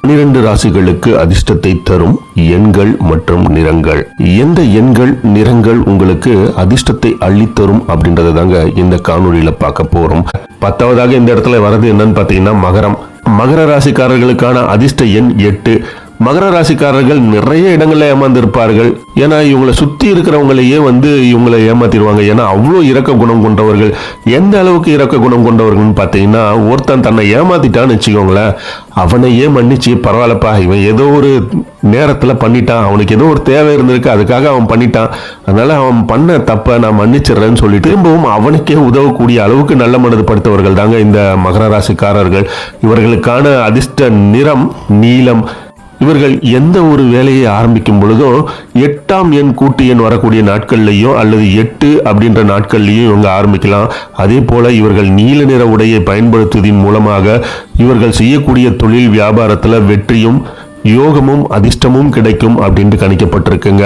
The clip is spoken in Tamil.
12 ராசிகளுக்கு அதிர்ஷ்டத்தை தரும் எண்கள் மற்றும் நிறங்கள். எந்த எண்கள் நிறங்கள் உங்களுக்கு அதிர்ஷ்டத்தை அள்ளித்தரும் அப்படின்றத தாங்க இந்த காணொலியில பார்க்க போறோம். 10வதாக இந்த இடத்துல வர்றது என்னன்னு பார்த்தீங்கன்னா மகரம். மகர ராசிக்காரர்களுக்கான அதிர்ஷ்ட எண் 8. மகர ராசிக்காரர்கள் நிறைய இடங்கள்ல ஏமாந்திருப்பார்கள். ஏன்னா இவங்களை சுத்தி இருக்கிறவங்களையே இவங்களை ஏமாத்திடுவாங்க. ஏன்னா அவ்வளோ இரக்க குணம் கொண்டவர்கள். எந்த அளவுக்கு இரக்க குணம் கொண்டவர்கள்னு பார்த்தீங்கன்னா, ஒருத்தன் தன்னை ஏமாத்திட்டான்னு வச்சுக்கோங்களேன், அவனையே மன்னிச்சு பரவாயில்லப்பா, இவன் ஏதோ ஒரு நேரத்துல பண்ணிட்டான், அவனுக்கு ஏதோ ஒரு தேவை இருந்திருக்கு, அதுக்காக அவன் பண்ணிட்டான், அதனால அவன் பண்ண தப்ப நான் மன்னிச்சிடறேன்னு சொல்லிட்டு திரும்பவும் அவனுக்கே உதவக்கூடிய அளவுக்கு நல்ல மனது படுத்தவர்கள் தாங்க இந்த மகர ராசிக்காரர்கள். இவர்களுக்கான அதிர்ஷ்ட நிறம் நீலம். இவர்கள் எந்த ஒரு வேலையை ஆரம்பிக்கும் பொழுதோ 8ஆம் எண் கூட்டு எண் வரக்கூடிய நாட்கள்லையோ அல்லது 8 அப்படின்ற நாட்கள்லையும் இவங்க ஆரம்பிக்கலாம். அதே போல இவர்கள் நீல நிற உடையை பயன்படுத்துவதன் மூலமாக இவர்கள் செய்யக்கூடிய தொழில் வியாபாரத்துல வெற்றியும் யோகமும் அதிர்ஷ்டமும் கிடைக்கும் அப்படின்ட்டு கணிக்கப்பட்டிருக்குங்க.